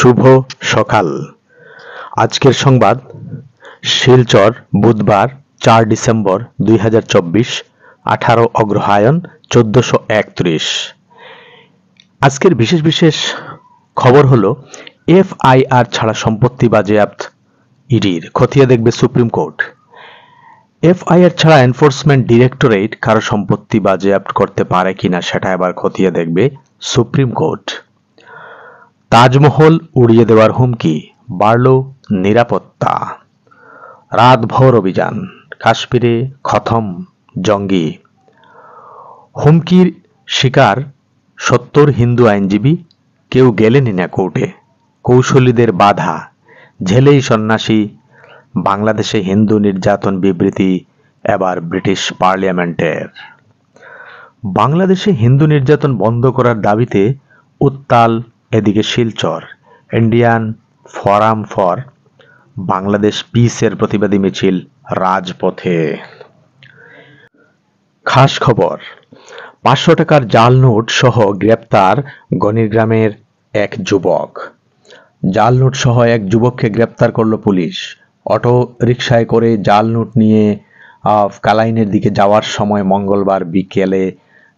শুভ সকাল। আজকের সংবাদ শিলচর বুধবার 4 ডিসেম্বর 2024 18 অগ্রহায়ণ 1431। আজকের বিশেষ বিশেষ খবর হলো এফআইআর ছাড়া সম্পত্তি বাজেয়াপ্ত ইডির, খতিয়ে দেখবে সুপ্রিম কোর্ট। এফআইআর ছাড়া এনফোর্সমেন্ট ডিরেক্টরেট কারো সম্পত্তি বাজেয়াপ্ত করতে পারে কিনা সেটা এবার খতিয়ে দেখবে সুপ্রিম কোর্ট। তাজমহল উড়িয়ে দেওয়ার হুমকি, বাড়ল নিরাপত্তা। রাতভর অভিযান, কাশ্মীরে খতম জঙ্গি। হুমকির শিকার 70 হিন্দু আইনজীবী, কেউ গেলেনই না কোর্টে। কৌশলীদের বাধা, ঝেলেই সন্ন্যাসী। বাংলাদেশে হিন্দু নির্যাতন বিবৃতি এবার ব্রিটিশ পার্লামেন্টের। বাংলাদেশে হিন্দু নির্যাতন বন্ধ করার দাবিতে উত্তাল এদিকে Silchar. Indian forum for Bangladesh পিসের প্রতিবাদী মিছিল রাজপথে। খাস খবর, 500 টাকার জাল নোট সহ গ্রেপ্তার গণিগ্রামের এক যুবক। জাল নোট সহ এক যুবককে গ্রেপ্তার করল পুলিশ। অটো রিকশায় করে জাল নোট নিয়ে কালাইনের দিকে যাওয়ার সময় মঙ্গলবার বিকেলে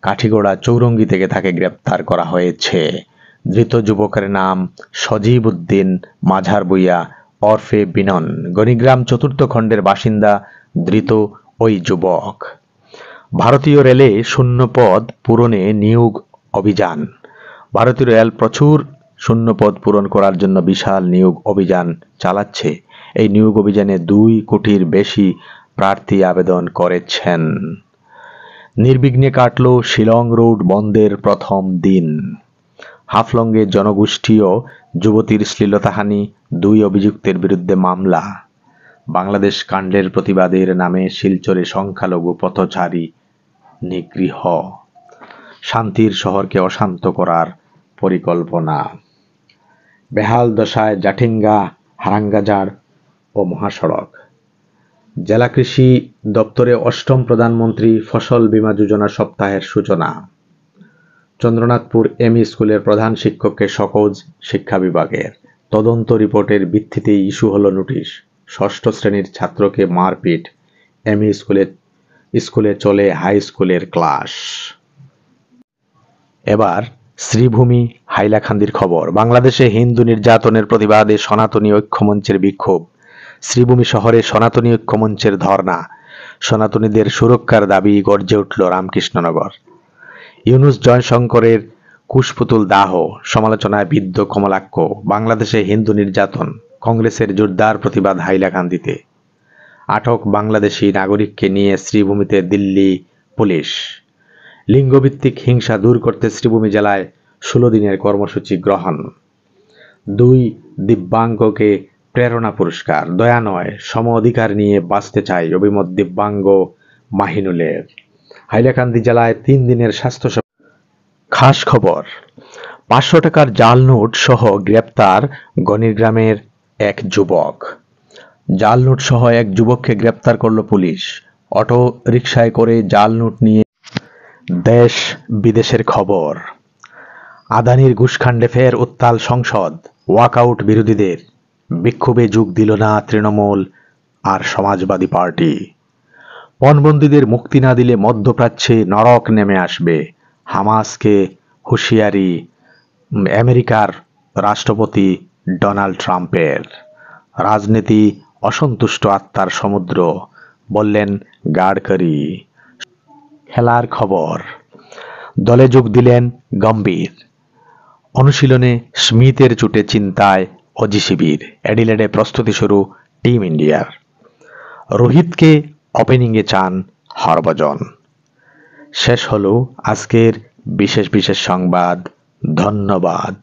কাঠিগড়া চৌরঙ্গি থেকে তাকে গ্রেপ্তার করা হয়েছে। ধৃত যুবকের নাম সজীব উদ্দিন মাঝার বইয়া ওরফে বিনন। গণিগ্রাম 4th খণ্ডের বাসিন্দা ধৃত ওই যুবক। ভারতীয় রেলে শূন্য পদ পূরণে নিয়োগ অভিযান। ভারতীয় রেল প্রচুর শূন্য পদ পূরণ করার জন্য বিশাল নিয়োগ অভিযান চালাচ্ছে। এই নিয়োগ অভিযানে 2 কোটির বেশি প্রার্থী আবেদন করেছেন। নির্বিঘ্নে কাটল শিলং রোড বন্ধের প্রথম দিন। হাফলংয়ে জনগোষ্ঠী ও যুবতীর শ্লীলতাহানি, 2 অভিযুক্তের বিরুদ্ধে মামলা। বাংলাদেশ কাণ্ডের প্রতিবাদের নামে শিলচরে সংখ্যালঘু পথচারী নিগৃহ। শান্তির শহরকে অশান্ত করার পরিকল্পনা। বেহাল দশায় জাটিঙ্গা হারাঙ্গাজার ও মহাসড়ক। জেলা কৃষি দপ্তরে 8ম প্রধানমন্ত্রী ফসল বীমা যোজনা সপ্তাহের সূচনা। চন্দ্রনাথপুর এমই স্কুলের প্রধান শিক্ষককে শোকজ শিক্ষা বিভাগের। তদন্ত রিপোর্টের ভিত্তিতেই ইস্যু হলো নোটিশ। 6ষ্ঠ শ্রেণীর ছাত্রকে মারপিট। এমই স্কুলে চলে হাই স্কুলের ক্লাস। এবার শ্রীভূমি হাইলাকান্দির খবর। বাংলাদেশে হিন্দু নির্যাতনের প্রতিবাদে সনাতনী ঐক্যমঞ্চের বিক্ষোভ। শ্রীভূমি শহরে সনাতনী ঐক্যমঞ্চের ধর্ণা। সনাতনীদের সুরক্ষার দাবি গর্জে উঠল রামকৃষ্ণনগর। ইউনুস জয়শঙ্করের কুশপুতুল দাহ, সমালোচনায় বিদ্ধ কমলাক্ষ। বাংলাদেশে হিন্দু নির্যাতন, কংগ্রেসের জোরদার প্রতিবাদ হাইলাকান্দিতে। আটক বাংলাদেশি নাগরিককে নিয়ে শ্রীভূমিতে দিল্লি পুলিশ। লিঙ্গভিত্তিক হিংসা দূর করতে শ্রীভূমি জেলায় 16 দিনের কর্মসূচি গ্রহণ। 2 দিব্যাঙ্গকে প্রেরণা পুরস্কার। দয়া নয়, সম অধিকার নিয়ে বাঁচতে চাই, অভিমত দিব্যাঙ্গ মাহিনুলের। হাইলাকান্দি জেলায় 3 দিনের স্বাস্থ্য। খাস খবর, 500 টাকার জাল নোট সহ গ্রেপ্তার গণিগ্রামের এক যুবক। জাল নোট সহ এক যুবককে গ্রেপ্তার করল পুলিশ। অটো রিকশায় করে জাল নোট নিয়ে। দেশ বিদেশের খবর। আদানির ঘুষকাণ্ডে ফের উত্তাল সংসদ। ওয়াকআউট বিরোধীদের। বিক্ষোভে যোগ দিল না তৃণমূল আর সমাজবাদী পার্টি। পণবন্দীদের মুক্তি না দিলে মধ্যপ্রাচ্যে নরক নেমে আসবে। হামাসকে হুঁশিয়ারি আমেরিকার রাষ্ট্রপতি ডোনাল্ড ট্রাম্পের। রাজনীতি অসন্তুষ্ট আত্মার সমুদ্র, বললেন গাডকারি। খেলার খবর, দলে যোগ দিলেন গম্ভীর। অনুশীলনে স্মিথের চোটে চিন্তায় অজি শিবির। অ্যাডিলেডে প্রস্তুতি শুরু টিম ইন্ডিয়ার। রোহিতকে ওপেনিংয়ে চান হরভজন। শেষ হলো আজকের বিশেষ বিশেষ সংবাদ। ধন্যবাদ।